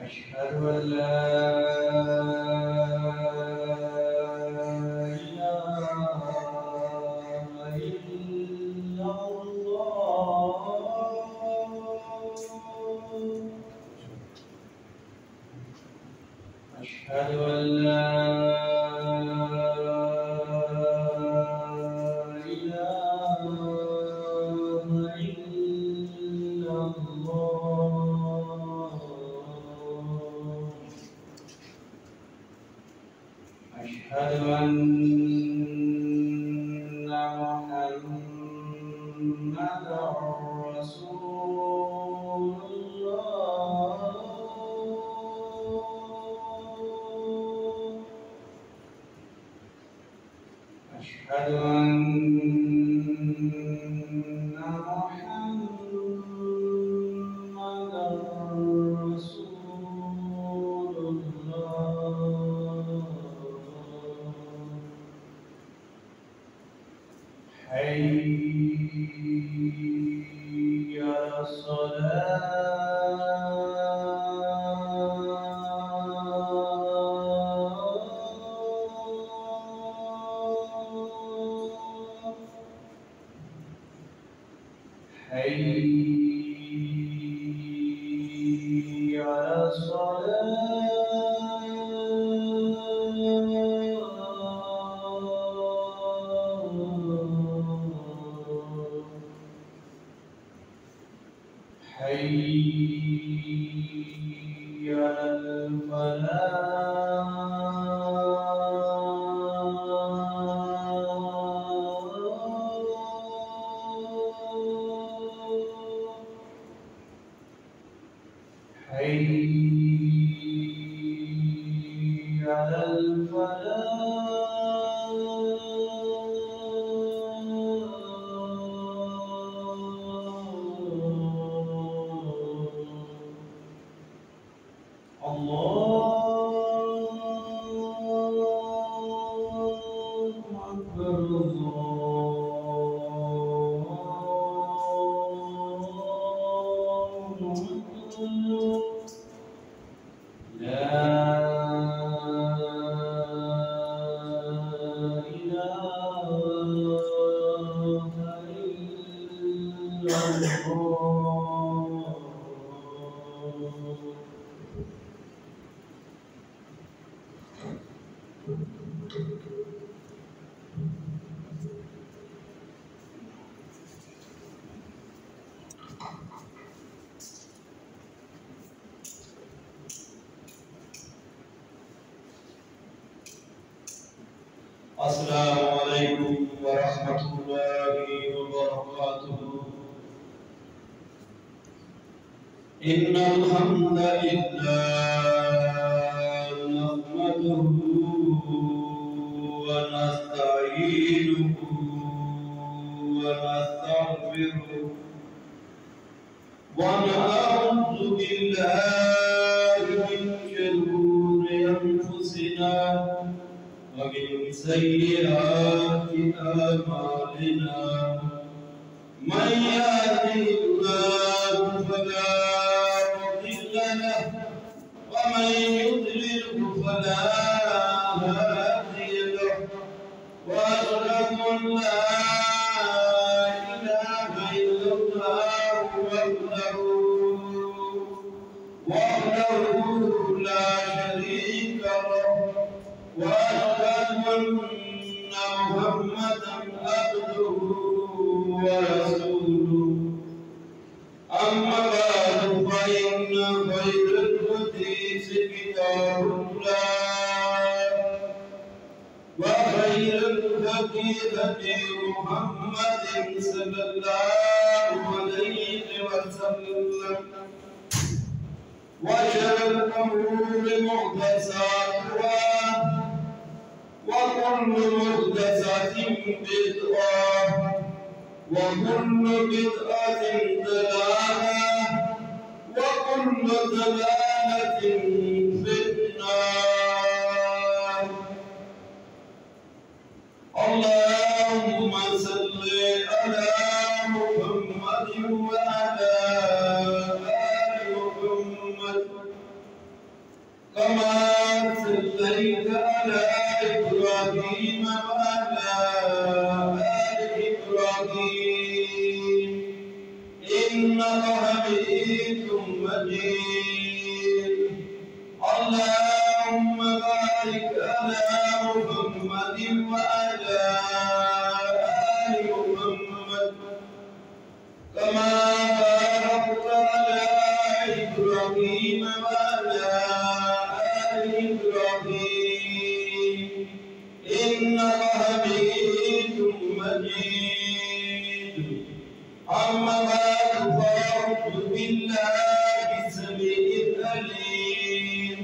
أشهد أن لا إله إلا الله. أشهد أن لا إله إلا الله. أشهد أن محمدًا رسول الله. أشهد أن محمدًا رسول الله. حي على الصلاة. حي على الصلاة. حي على الفلاح. حي على الفلاح. الله أكبر. الله أكبر. لا إله إلا الله. السلام عليكم ورحمة الله وبركاته. إن الحمد لله نحمده ونستعينه ونستغفره ونعوذ بالله من شرور أنفسنا ومن سيئات أعمالنا. من يهده الله فلا مضل له ومن يضلله فلا هادي له. وأشهد أن لا إله إلا الله وحده لا شريك له. وأشهد أن محمدًا عبده ورسوله. أما بعد فإن خير الحديث كتاب الله وخير الهدي هدي محمد صلى الله عليه وسلم. وشر الأمور محدثاتها وكل محدثة بدعة وكل بدعة ضلالة وكل ضلالة في النار. اللهم صل على محمد وعلى آل محمد كما صليت على إبراهيم وعلى آل إبراهيم إنك حميد مجيد اللهم بارك على محمد وعلى آل محمد كما باركت على إبراهيم وعلى آل إبراهيم إنك حميد مجيد أما بعد فأعوذ بالله السميع العليم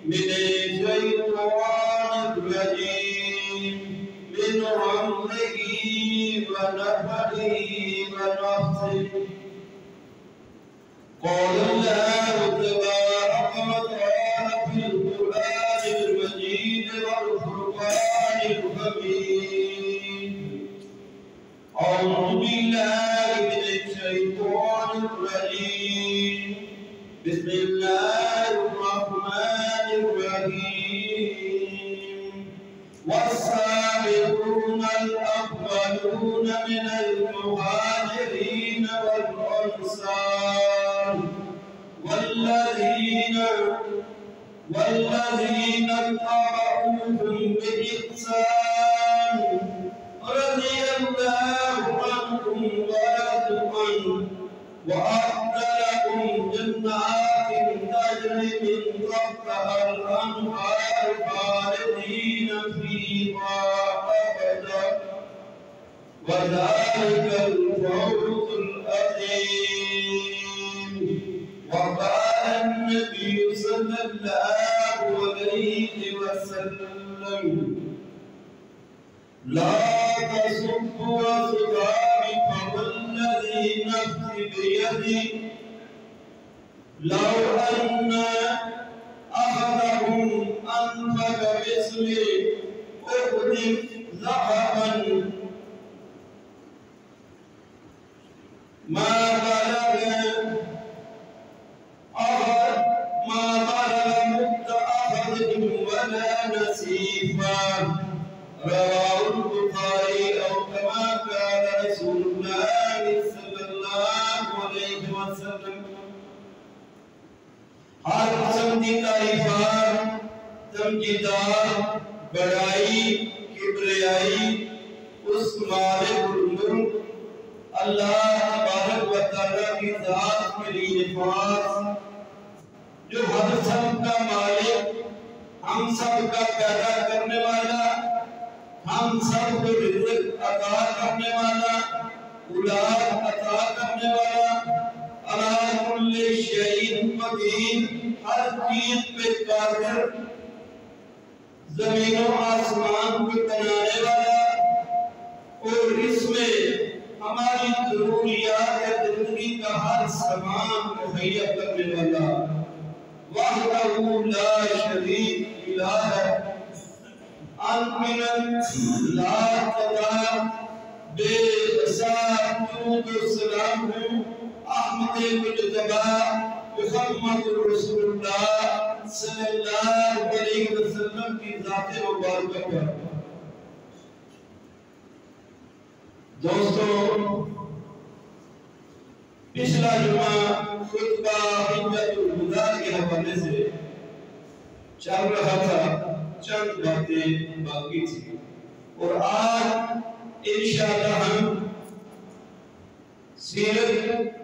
من الشيطان الرجيم من همزه ونفخه ونفسه قال الله تبارك وتعالى في القرآن المجيد والفرقان الحميد أعوذ بالله من الشيطان الرجيم بسم الله الرحمن الرحيم والسابقون الأولون من المهاجرين والأنصار والذين اتبعوهم بإحسان رضي الله عنهم ورضوا عنه وأعد لهم جنات تجري من تحتها الأنهار خالدين فيها أبدا وذلك الفوز العظيم وقال النبي صلى الله عليه وسلم لا تسبوا أصحابي فوالذي نفسي بيدي لو أن أحدهم أنفق مثل أحد ذهبا ما بلغ مد أحدهم ولا نصيفا رواه البخاري أو كما قال رسول الله صلى الله عليه وسلم ہر قسم کی تعریفات تمجیدات بڑائی کبریائی اس مالک الملک اللہ تبارک و تعالیٰ کی ذات کے لیے خاص جو ہر سب کا مالک ہم سب کا پیدا کرنے والا ہم سب کو رزق عطا کرنے والا اولاد عطا کرنے والا علی کل شیء قدیر ہر چیز پہ قادر زمین و آسمان کو بنانے والا اور اس میں ہماری ضروریات زندگی کا ہر سامان مہیا کرنے والا وحدہ لا شریک الہ لا تدار بے حساب درود و سلام ہوں احمد مجتبی محمد رسول اللہ صلی اللہ علیہ وسلم کی ذات مبارکہ پر دوستوں پچھلا جمعہ خطبہ حجت الوداع کے حوالے سے چل رہا تھا چند باتیں باقی تھی اور آج انشاءاللہ ہم سیرت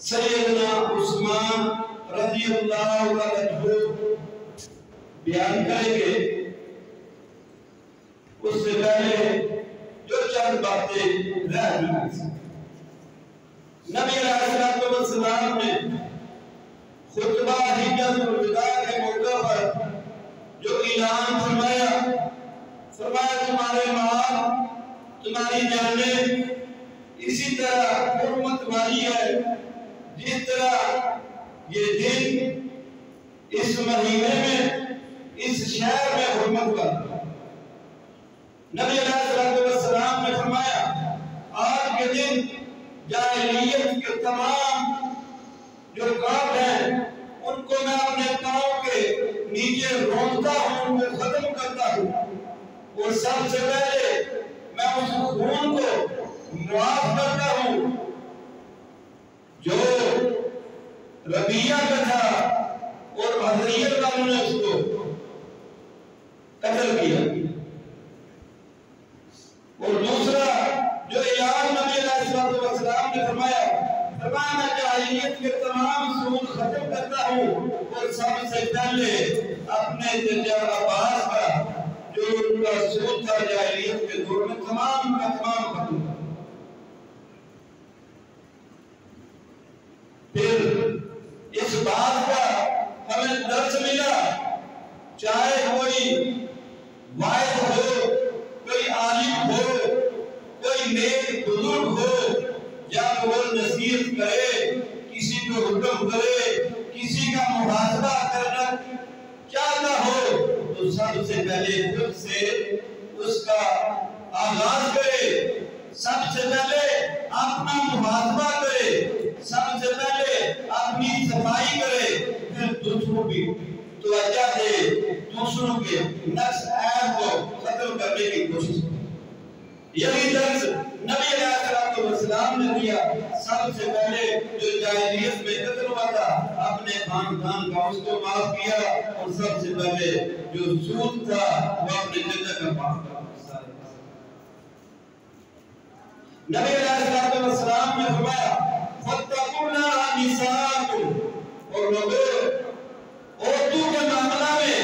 سیدنا عثمان رضی اللہ عنہ بیان کریں گے اس سے پہلے جو چند باتیں رہ گئی تھی نبی علیہ السلام نے خطبہ حجت الوداع کے موقع پر جو اعلان فرمایا تمہارے مال تمہاری جانیں اسی طرح حرمت والی ہے جس طرح یہ دن اس مہینے میں اس شہر میں حرمت والا نبی علیہ السلام نے فرمایا آج کے دن جاہلیت کے تمام جو کام ہیں ان کو میں اپنے پاؤں لیے روتا ہوں، ان کو ختم کرتا ہوں، اور سب سے پہلے میں اس خون کو معاف کرتا ہوں جو ربیہ کا تھا اور حضریت والوں نے اس کو قتل کیا۔ اور دوسرا جو اعلان نبی علیہ السلام نے فرمایا میں جاہلیت کے تمام سود ختم کرتا ہوں، اور سب سے پہلے اپنے جدہ عباس کا جو ان کا سود تھا جاہلیت کے دور میں تمام کا تمام ختم کرتا ہوں۔ پھر اس بات کا ہمیں درس ملا، چاہے کوئی واعظ ہو، کوئی عالم ہو، کوئی نیک بزرگ ہو، جب وہ نصیحت کرے، کسی کو حکم کرے، کسی کا محاسبہ کرنا چاہتا ہو، تو سب سے پہلے خود سے اس کا آغاز کرے، سب سے پہلے اپنا محاسبہ کرے، سب سے پہلے اپنی صفائی کرے، پھر دوسروں کی توجہ دے، دوسروں کے نقص عیب کو ختم کرنے کی کوشش کرے۔ یہی درس نبی علیہ السلام نے دیا۔ سب سے پہلے جو جاہلیت میں قتل ہوا تھا اپنے خاندان کا اس کو معاف کیا، اور سب سے پہلے جو سود تھا وہ اپنے جدہ کا معاف کیا۔ نبی علیہ السلام نے فرمایا فَاتَّقُوا اللَّهَ نِسَاءَكُمْ، اور لوگوں عورتوں کے معاملہ میں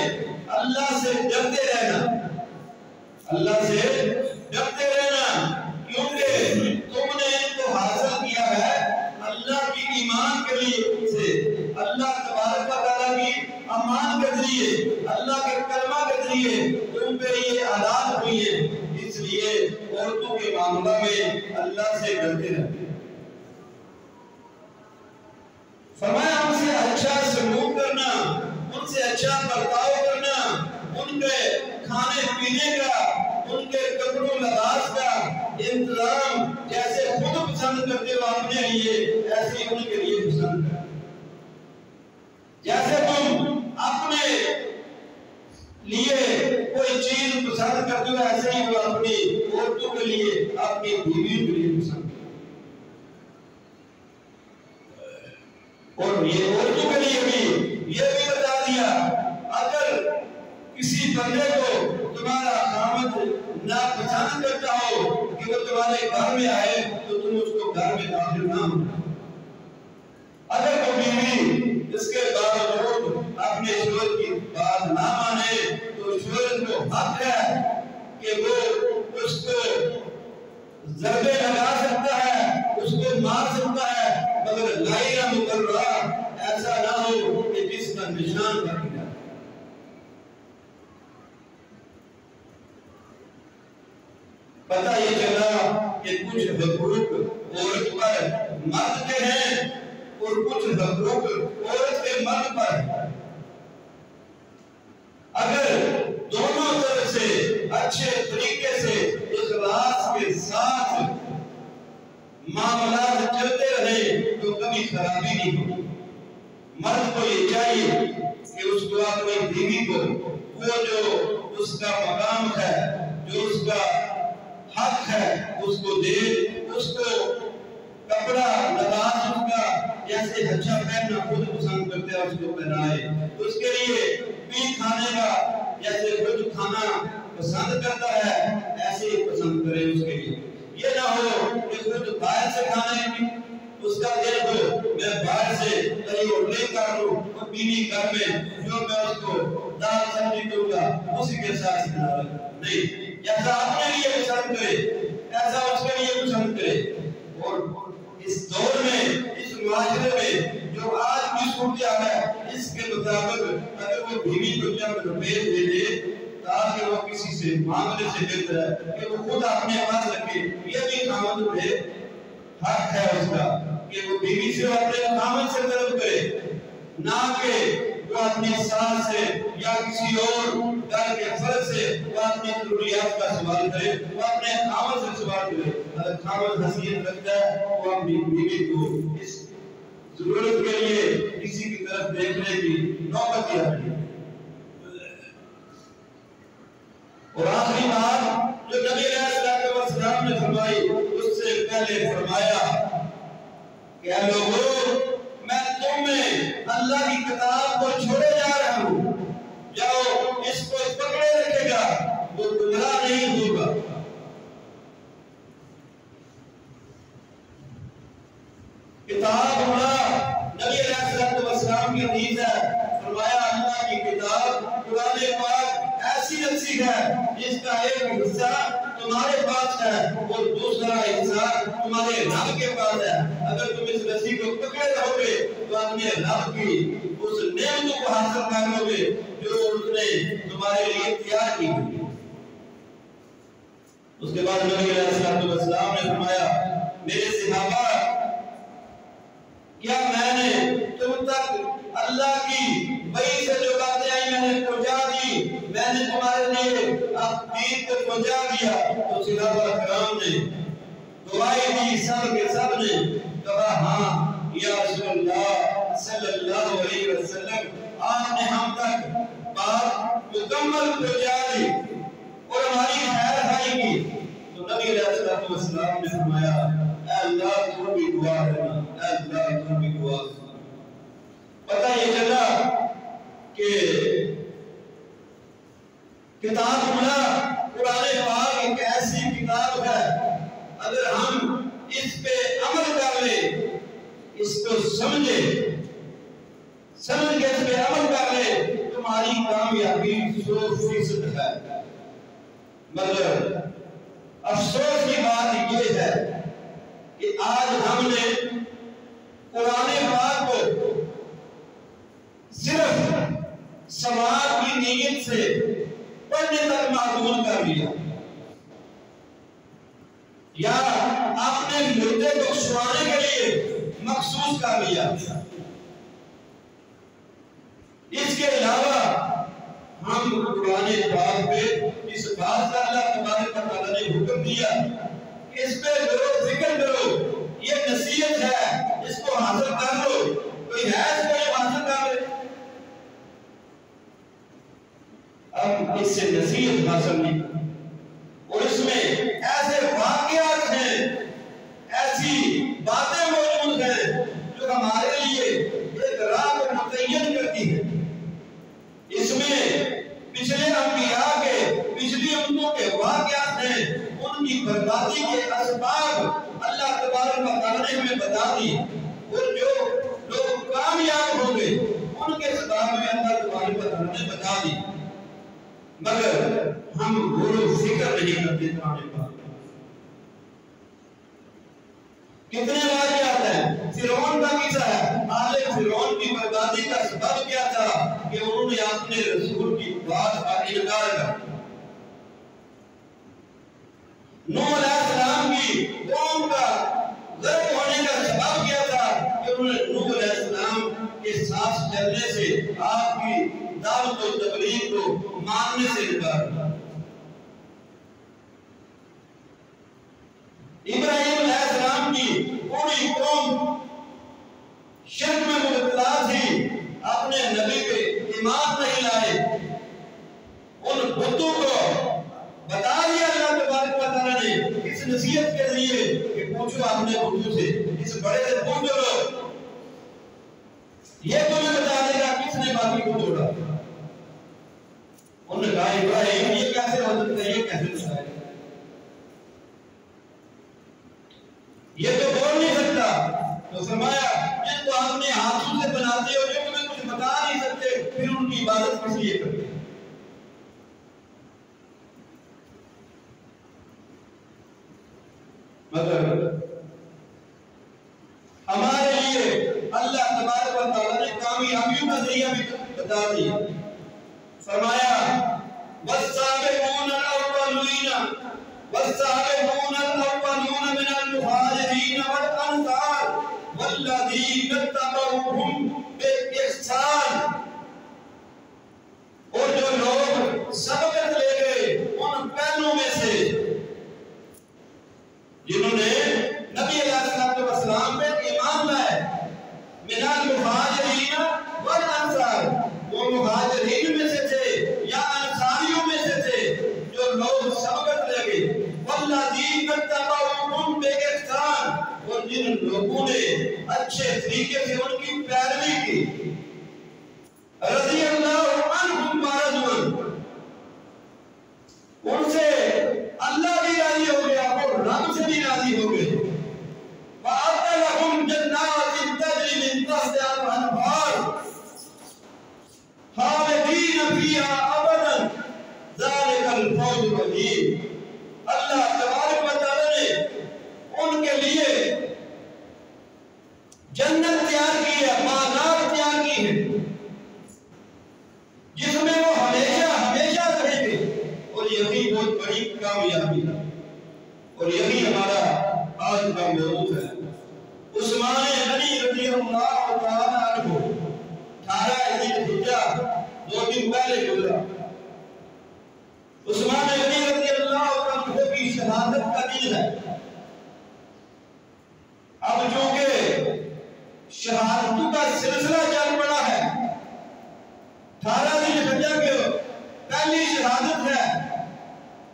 اللہ سے ڈرتے رہنا، اللہ سے ڈرتے رہنا، کیونکہ تم نے ان کو حاصل کیا ہے اللہ کی ایمان کے لیے سے، اللہ تبارک و تعالیٰ کی امان کے ذریعے، اللہ کے کلمہ کے ذریعے تم پہ یہ عادات ہوئی ہے، اس لیے عورتوں کے معاملہ میں اللہ سے ڈرتے رہتے۔ فرمایا ان سے اچھا سلوک کرنا، ان سے اچھا برتاؤ کرنا، ان کے کھانے پینے کا، ان کے کپڑوں لباس کا انتظام جیسے خود پسند کرتے ہو اپنے لیے، ایسے ان کے لیے پسند کرو۔ جیسے تم اپنے لیے کوئی چیز پسند کرتے ہو، ایسے ہی وہ اپنی عورتوں کے لیے، اپنی بیویوں کے لیے پسند کرو۔ اور یہ عورتوں کے لیے بھی یہ بھی بتا دیا، اگر کسی بندے کو تمہارا خامد ناپسند کرتا ہو کہ وہ تمہارے گھر میں آئے تو تم اس کو گھر میں داخل نہ ہونا۔ اگر کوئی بیوی اس کے باوجود اپنے شوہر کی بات نہ مانے تو شوہر کو حق ہے کہ وہ اس کو ضربے لگا سکتا ہے، اس کو مار سکتا ہے، مگر غیر مقررہ ایسا نہ ہو کہ جس کا نشان کر دیا۔ پتہ یہ چلا کہ کچھ حقوق عورت پر مرد کے ہیں اور کچھ حقوق عورت کے مرد پر ہیں۔ اگر دونوں طرف سے اچھے طریقے سے اخلاص کے ساتھ معاملات چلتے رہے تو کبھی خرابی نہیں ہوگی۔ مرد کو یہ چاہیے کہ اس کو اپنی بیوی کو وہ جو اس کا مقام ہے، جو اس کا حق ہے، اس کو دے، اس کو کپڑا لباس اس کا جیسے اچھا پہننا خود پسند کرتے ہیں اس کو پہنائے، اس کے لیے بھی کھانے کا جیسے خود کھانا پسند کرتا ہے ایسے ہی پسند کرے اس کے لیے۔ یہ نہ ہو کہ خود باہر سے کھانے اس کا دل ہو میں باہر سے کہیں اور لے کر لوں اور بیوی گھر میں جو میں اس کو دال سبزی دوں گا اسی کے ساتھ نہیں، جیسا اپنے لیے پسند کرے ایسا اس کے لیے پسند کرے۔ اور اس دور میں، اس معاشرے میں جو آج کی صورتحال ہے اس کے مطابق اگر وہ بیوی کو چند روپے دے دے تاکہ وہ کسی سے معاملے سے بہتر ہے کہ وہ خود اپنے پاس رکھے، یہ بھی خامد پہ حق ہے اس کا کہ وہ بیوی سے اپنے خامد سے طلب کرے، نہ کہ وہ اپنی ساس سے یا کسی اور گھر کے فرد سے وہ اپنی ضروریات کا سوال کرے، وہ اپنے خامد سے سوال کرے۔ اگر خامد حیثیت رکھتا ہے وہ اپنی بیوی کو اس ضرورت کے لیے کسی کی طرف دیکھنے کی نوبت ہی آتی ہے۔ اور آخری بات جو نبی علیہ السلام نے فرمائی، اس سے پہلے فرمایا کہ اے لوگوں، میں تمہیں اللہ کی کتاب کو چھوڑے جا رہا ہوں، جاؤ اس کو پکڑے رکھے گا، وہ گمراہ نہیں ہوگا۔ کتاب اللہ نبی علیہ السلام کی حدیث ہے، فرمایا اللہ کی کتاب قرآن پاک ایسی نصیحت ہے جس کا ایک حصہ تمہارے پاس ہے اور دوسرا حصہ تمہارے رب کے پاس ہے۔ اگر تم اس نصیحت کو پکڑے رہو گے تو اپنے رب کی اس نعمتوں کو حاصل کر لو گے جو اس نے تمہارے لیے تیار کی ہوئی۔ اس کے بعد نبی علیہ السلام نے فرمایا میرے صحابہ، کیا میں نے تم تک اللہ کی وحی سے جو باتیں آئی میں نے پہنچا دی، میں نے تمہارے لیے اب دین کو پہنچا دیا؟ تو صحابہ کرام نے گواہی دی، سب کے سب نے کہا ہاں یا رسول اللہ صلی اللہ علیہ وسلم، آپ نے ہم تک بات مکمل پہنچا دی اور ہماری خیر خواہی کی۔ تو نبی علیہ السلام نے فرمایا اے اللہ تو بھی دعا کرنا، اے اللہ تو بھی دعا کرنا۔ پتہ یہ چلا کہ کتاب اللہ قرآن پاک ایک ایسی کتاب ہے، اگر ہم اس پہ عمل کر لیں، اس کو سمجھ کے اس پہ عمل کر لیں، تمہاری کامیابی 100% ہے۔ مگر افسوس کی بات یہ ہے کہ آج ہم نے قرآن پاک کو صرف ثواب کی نیت سے پڑھنے تک معقول کر لیا، یا اپنے مردے کو سنانے کے لیے مخصوص کر لیا۔ اس کے علاوہ ہم قرآن پاک پہ اس بات کا اللہ تبارک و تعالیٰ نے حکم دیا کہ اس پہ غور و فکر کرو، یہ نصیحت ہے، اس کو حاصل کر لو۔ کوئی ہے اس کو یہ حاصل کر لے؟ اب اس سے نصیحت حاصل نہیں، اور اس میں ایسے واقعات ہیں، ایسی باتیں موجود ہیں جو ہمارے لیے ایک راہ کو متعین کرتی ہے۔ اس میں پچھلے انبیاء کے، پچھلی امتوں کے واقعات ہیں، ان کی بربادی کے اسباب اللہ تبارک و تعالیٰ نے ہمیں بتا دی، اور جو لوگ کامیاب ہوں گے ان کے اسباب میں اللہ تبارک و تعالیٰ نے بتا دی، مگر ہم غور و فکر نہیں کرتے۔ کتنے واقعات ہیں؟ فرعون کا قصہ ہے، آل فرعون کی بربادی کا سبب کیا تھا کہ انہوں نے اپنے رسول کی بات کا انکار کیا۔ نوح علیہ السلام کی قوم کا غرق ہونے کا سبب کیا تھا کہ انہوں نے نوح علیہ السلام کے ساتھ چلنے سے، آپ کی دعوت و تبلیغ کو ماننے سے انکار کیا۔ ابراہیم علیہ السلام کی پوری قوم شرک میں مبتلا تھی، اپنے نبی پہ ایمان نہیں لائے، ان بتوں کو بتا دیا اللہ تبارک و تعالیٰ نے اس نصیحت کے ذریعے کہ پوچھو اپنے بتوں سے، اس بڑے سے پوچھ لو، یہ تمہیں بتا دے گا کس نے باقی کو توڑا۔ انہوں نے کہا ابراہیم یہ کیسے ہو سکتا ہے، یہ کیسے بتائے گا، یہ تو بول نہیں سکتا۔ تو فرمایا جن کو آپ نے ہاتھوں سے بناتے ہو، جو تمہیں کچھ بتا نہیں سکتے، پھر ان کی عبادت کس لیے کرتے؟ مگر ہمارے لیے اللہ تبارک و تعالیٰ نے کامیابیوں کا ذریعہ بھی بتا دیا۔ فرمایا والسابقون الاولون والسابقون الاولون من المہاجرین والانصار والذین اتبعوہم باحسان، اور جو لوگ سبقت لے گئے ان پہلوں میں سے جنہوں نے نبی علیہ السلام پہ ایمان لائے، من المہاجرین والانصار، وہ مہاجرین میں سے تھے یا انصاریوں میں سے تھے، جو رضی اللہ عنہم ورضوا، ان سے اللہ بھی راضی ہو گیا اور رب سے بھی راضی ہو گئے. وَأَعْدَ لَهُمْ جَنَّاتٍ تَجْرِي مِن تَحْتِهَا الْأَنْهَارُ خَالِدِينَ فِيهَا أَبَدًا ذَلِكَ الْفَوْزُ الْعَظِيمُ. اللہ تبارک و تعالی نے ان کے لیے جنت تیار کی ہے، باغات تیار کی ہے جس میں وہ ہمیشہ ہمیشہ رہیں گے، اور یہی بہت بڑی کامیابی ہے. اور یہی ہمارا آج کا موضوع ہے. عثمان غنی رضی اللہ تعالیٰ عنہ 18 ذی الحجہ 2 دن پہلے گزرا. عثمان غنی رضی اللہ عنہ کی شہادت کا دن ہے. اب چونکہ شہادتوں کا سلسلہ چل پڑا ہے، 18 ذی الحجہ کی پہلی شہادت ہے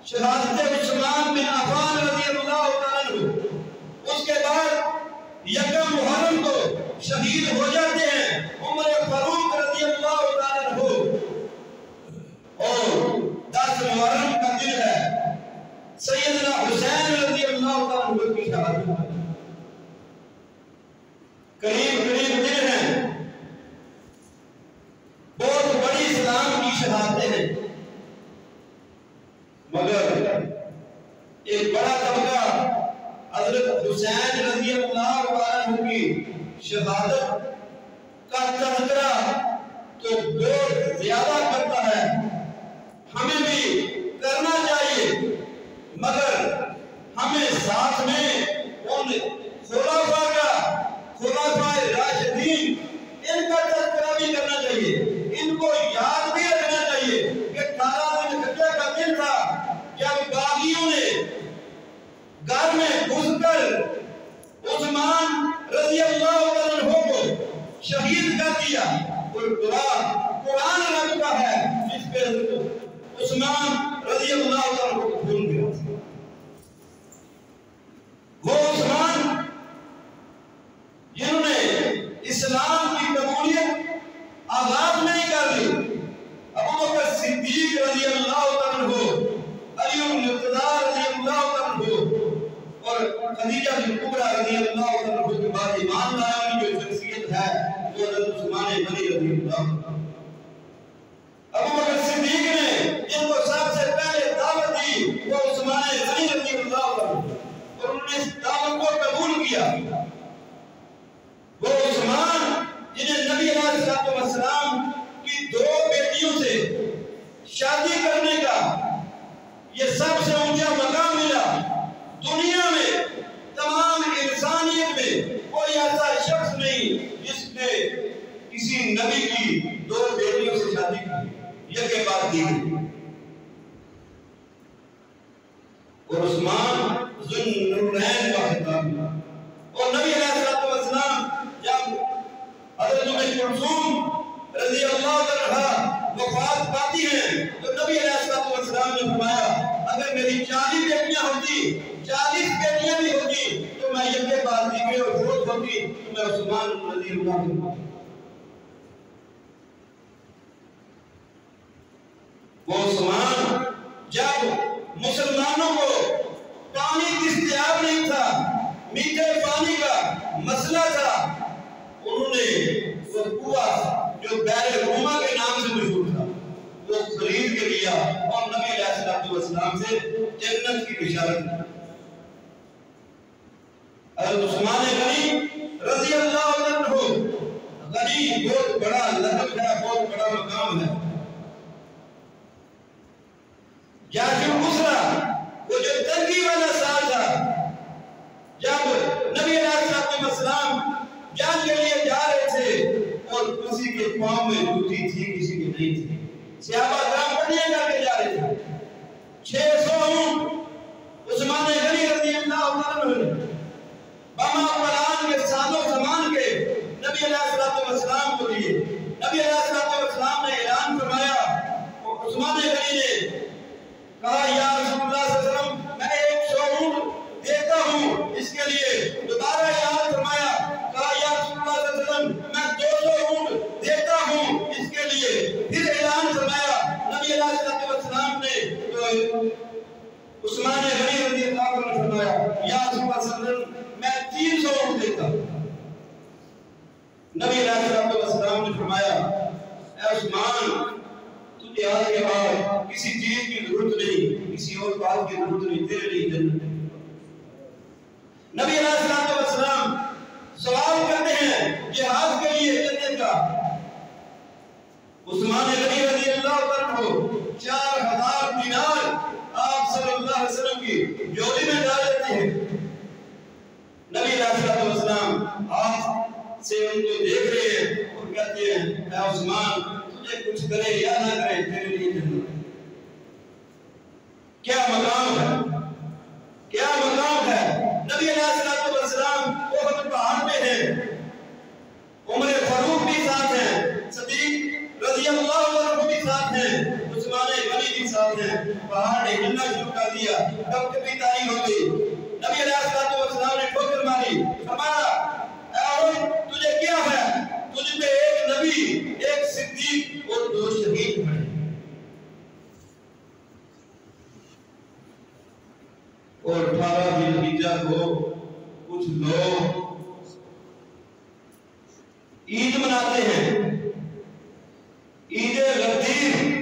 شہادت عثمان بن عفان رضی اللہ تعالیٰ عنہ. اس کے بعد یکم محرم کو شہید ہو جاتے ہیں عمر فاروق رضی اللہ تعالیٰ عنہ، اور 10 محرم کا دن ہے سیدنا حسین رضی اللہ تعالیٰ عنہ کی شہادت. قریب قریب دن ہیں، بہت بڑی اسلام کی شہادتیں ہیں. مگر ایک بڑا طبقہ حضرت حسین رضی اللہ عنہ کی شہادت کا تذکرہ تو بہت زیادہ کرتا ہے. ہمیں بھی کرنا چاہیے، مگر ہمیں ساتھ میں ان خلفائے راشدین ان کا تذکرہ بھی کرنا چاہیے. ان کو یاد بھی رکھنا چاہیے کہ 18 ذی الحجہ کا دن تھا جب باغیوں نے گھر میں گھس کر عثمان رضی اللہ عنہ کو شہید کر دیا. اور قرآن رب کا ہے جس پہ عثمان رضی اللہ عنہ کو بھول گیا. وہ عثمان جنہوں نے اسلام کی قبولیت آغاز نہیں کر لی، ابو بکر صدیق رضی اللہ عنہ، علی المرتضیٰ رضی اللہ عنہ اور خدیجہ بنت کبریٰ رضی اللہ عنہ کے بعد ایمان لانے کی جو شخصیت ہے وہ حضرت عثمان غنی رضی اللہ عنہ. ابو بکر صدیق نے جن کو سب سے پہلے دعوت دی وہ عثمان غنی رضی اللہ عنہ، اور انہوں نے اس دعوت کو قبول کیا. وہ عثمان جنہیں نبی علیہ السلام کی 2 بیٹیوں سے شادی کرنے کا یہ سب سے اونچا مقام ملا. دنیا میں تمام انسانیت میں کوئی ایسا شخص نہیں جس نے کسی نبی کی 2 بیٹیوں سے شادی کی، یہ کے بعد دی. اور عثمان ذو النورین کا خطاب ہے. اور نبی علیہ السلام جب حضرت ام کلثوم رضی اللہ عنہ وفات پاتی ہیں تو نبی علیہ السلام نے فرمایا اگر میری 40 بیٹیاں ہوتی، 40 بیٹیاں بھی ہوتی تو میں یہ کے بعد دی گئی اور فوت ہوتی تو میں عثمان رضی اللہ عنہ. وہ عثمان جب مسلمانوں کو پانی دستیاب نہیں تھا، میٹھے پانی کا مسئلہ تھا، انہوں نے وہ کنواں جو بئر روما کے نام سے مشہور تھا وہ خرید کے لیا اور نبی علیہ السلام سے جنت کی بشارت کی. حضرت عثمان غنی رضی اللہ عنہ، غنی بہت بڑا لقب ہے، بہت بڑا مقام ہے. جاجر گزرا وہ جو تنگی والا سال تھا جب نبی علیہ السلام جان کے لیے جا رہے تھے اور کسی کے پاؤں میں جوتی تھی کسی کی نہیں تھی. صحابہ کرام پٹیاں کر کے جا رہے تھے. 600 اونٹ عثمان غنی رضی اللہ عنہ نے بما پلان کے سالوں زمان کے نبی علیہ السلام کو دیے. نبی علیہ السلام نے اعلان فرمایا. عثمان غنی نے کہا یا رسول اللہ صلی اللہ علیہ وسلم میں 100 اونٹ دیتا ہوں اس کے لیے. دوبارہ اعلان فرمایا. کہا یا رسول اللہ صلی اللہ علیہ وسلم میں 200 اونٹ دیتا ہوں اس کے لیے. اے عثمان تجھے آج کے بعد کسی چیز کی ضرورت نہیں، کسی اور بات کی ضرورت نہیں، تیرے لیے جنت ہے۔ نبی علیہ السلام سوال کرتے ہیں جہاد کے لیے جنت کا۔ عثمان غنی رضی اللہ عنہ 4000 دینار آپ صلی اللہ علیہ وسلم کی جولی میں ڈال دیتے ہیں۔ نبی علیہ السلام آپ سے ان کو دیکھ رہے ہیں اور کہتے ہیں اے عثمان تجھے کچھ کرے یا نہ کرے تیرے لیے جنت ہے۔ کیا مقام ہے، کیا مقام ہے۔ نبی علیہ السلام احد پہاڑ پہ ہیں، عمر فاروق بھی ساتھ ہیں، صدیق رضی اللہ عنہ بھی ساتھ ہیں، عثمان غنی بھی ساتھ ہیں۔ پہاڑ نے ہلنا شروع کر دیا، کب کبھی تاری ہو گئی۔ نبی علیہ السلام نے ٹھوکر ماری، فرمایا اے احد تجھے کیا ہے، تجھ پہ ایک نبی، ایک صدیق اور 2 شہید پڑے۔ اور 18 ذی الحجہ کو کچھ لوگ عید مناتے ہیں، عید غدیر۔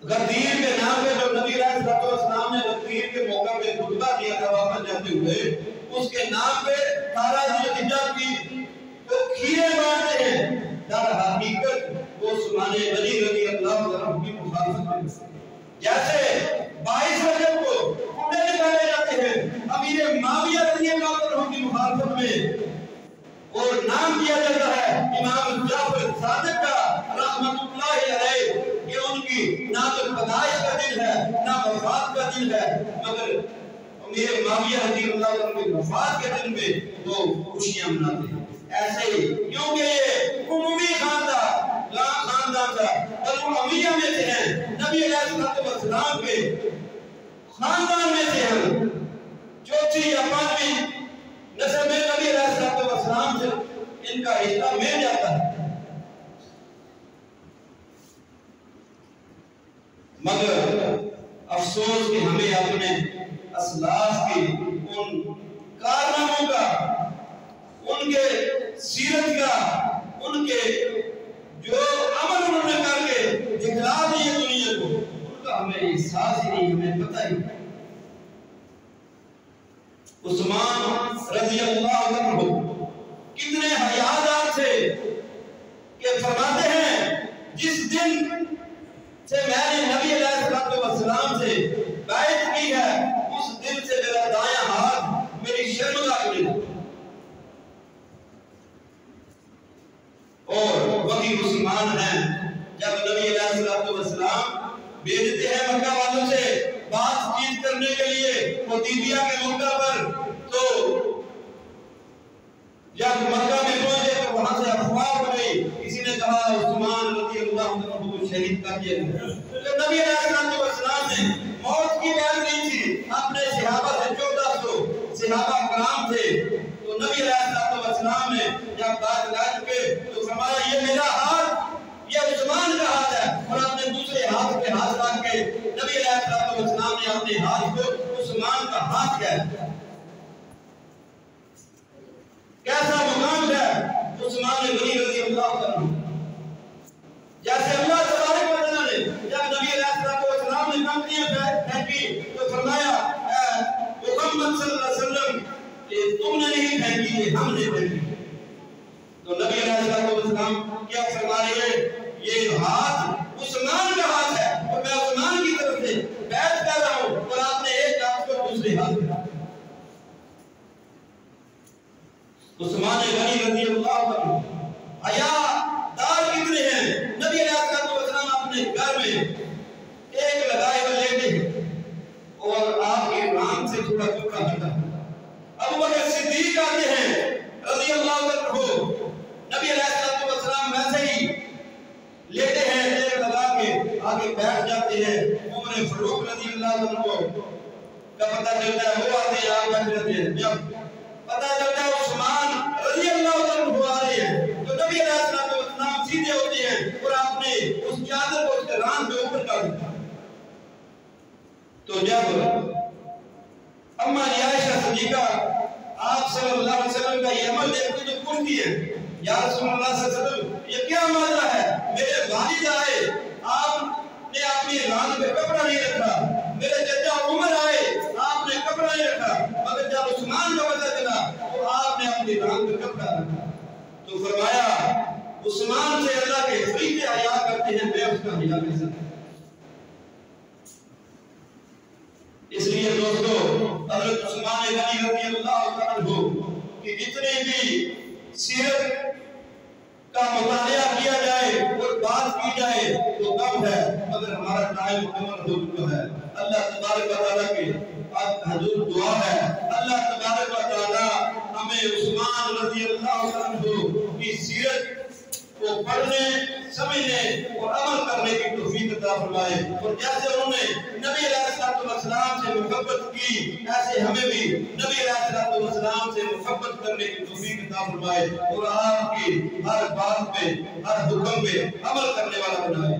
غدیر کے نام پہ جو نبی علیہ السلام نے غدیر کے موقع پہ خطبہ دیا تھا واپس جاتے ہوئے، اس کے نام پہ 18 ذی الحجہ کی وہ کھیرے بانٹتے ہیں۔ در حقیقت وہ عثمان غنی رضی اللہ عنہ کی مخالفت میں، جیسے 22 رجب کو کنڈے نکالے جاتے ہیں امیر معاویہ رضی اللہ عنہ کی مخالفت میں، اور نام دیا جاتا ہے امام جعفر صادق کا رحمت اللہ علیہ کہ ان کی نہ تو پیدائش کا دن ہے نہ وفات کا دن ہے، مگر امیر معاویہ رضی اللہ عنہ کی وفات کے دن میں وہ خوشیاں مناتے ہیں۔ ایسے ہی کیونکہ یہ عمومی خاندان تھا، بنو امیہ میں سے ہیں، نبی علیہ السلام کے خاندان میں سے ہیں، چوتھی یا 5ویں نسل میں نبی علیہ السلام سے ان کا حصہ مل جاتا ہے۔ مگر افسوس کہ ہمیں اپنے اسلاف کی ان کارناموں کا، ان کے سیرت کا، ان کے جو عمل انہوں نے کر کے دکھلا دیے دنیا کو، ان کا ہمیں احساس ہی نہیں، ہمیں پتہ ہی نہیں۔ عثمان رضی اللہ عنہ کتنے حیادار تھے کہ فرماتے ہیں جس دن سے میں نے نبی علیہ السلام سے بیعت کی ہے اس دن سے میرا دایاں ہاتھ میری شرمگاہ میں ہے۔ اور وہی عثمان ہیں جب نبی علیہ السلام بھیجتے ہیں مکہ والوں سے بات چیت کرنے کے لیے حدیبیہ کے موقع پر، تو جب مکہ میں پہنچے تو وہاں سے افواہ ہو گئی، کسی نے کہا عثمان رضی اللہ عنہ کو شہید کر دیا۔ تو نبی علیہ السلام نے موت کی بیعت نہیں تھی، اپنے صحابہ سے 1400 صحابہ کرام تھے، تو نبی علیہ السلام نے جب بات لا چکے تو فرمایا یہ میرا ہاتھ، یہ عثمان کا ہاتھ ہے، اور اپنے دوسرے ہاتھ پہ ہاتھ رکھ کے نبی علیہ السلام نے اپنے ہاتھ کو عثمان کا ہاتھ کہا۔ کیسا مقام ہے عثمان غنی رضی اللہ عنہ۔ جیسے اللہ تبارک و تعالیٰ نے جب نبی علیہ السلام نے کمپنیاں پھینکی تو فرمایا اے محمد صلی اللہ علیہ وسلم کہ تم نے نہیں پھینکی، یہ ہم نے پھینکی۔ تو نبی علیہ السلام کیا فرما رہے ہیں، یہ ہاتھ عثمان کا ہاتھ ہے اور میں عثمان کی طرف سے بیعت کر رہا ہوں، اور آپ نے ایک ہاتھ کو دوسرے ہاتھ میں۔ عثمان غنی رضی اللہ عنہ حیا دار کتنے ہیں، نبی علیہ السلام اپنے گھر میں ایک لگائے ہوئے لیٹے ہیں اور آپ کے رام سے تھوڑا ٹکڑا ہٹا۔ ابو بکر صدیق آتے ہیں رضی اللہ عنہ، نبی علیہ السلام ویسے ہی لیٹے ہیں، ایک لگا کے آگے بیٹھ جاتے ہیں۔ عمر فاروق رضی اللہ عنہ کا پتہ چلتا ہے، وہ آتے ہیں آپ بیٹھ جاتے ہیں۔ جب پتہ چلتا ہے عثمان رضی اللہ عنہ آ رہے ہیں تو نبی علیہ السلام سیدھے ہوتے ہیں اور آپ نے اس چادر کو اس کے ران کے اوپر کر دیا۔ تو جب اما عائشہ صدیقہ آپ صلی اللہ علیہ وسلم کا یہ عمل دیکھتے تو پوچھتی ہے یا رسول اللہ صلی اللہ علیہ وسلم یہ کیا ماجرا ہے؟ میرے والد آئے آپ نے اپنی ران پہ کپڑا نہیں رکھا، میرے چچا عمر آئے آپ نے کپڑا نہیں رکھا، مگر جب عثمان کا پتہ چلا تو آپ نے اپنی ران پہ کپڑا رکھا۔ تو فرمایا عثمان سے اللہ کے فرشتے حیا کرتے ہیں، میں اس کا حیا کر سکتا۔ اس لیے دوستو حضرت عثمان غنی رضی اللہ تعالیٰ عنہ کہ جتنے بھی سیرت کا مطالعہ کیا جائے اور بات کی جائے تو کم ہے، مگر ہمارا ٹائم مکمل ہو چکا ہے۔ اللہ تبارک و تعالیٰ کی حضور دعا ہے اللہ تبارک و تعالیٰ ہمیں عثمان رضی اللہ عنہ کی سیرت کو پڑھنے، سمجھنے اور عمل کرنے کی توفیق عطا فرمائے، اور جیسے انہوں نے نبی علیہ السلام سے محبت کی ایسے ہمیں بھی نبی علیہ السلام سے محبت کرنے کی توفیق عطا فرمائے، اور آپ کی ہر بات پہ ہر حکم پہ عمل کرنے والا بنائے۔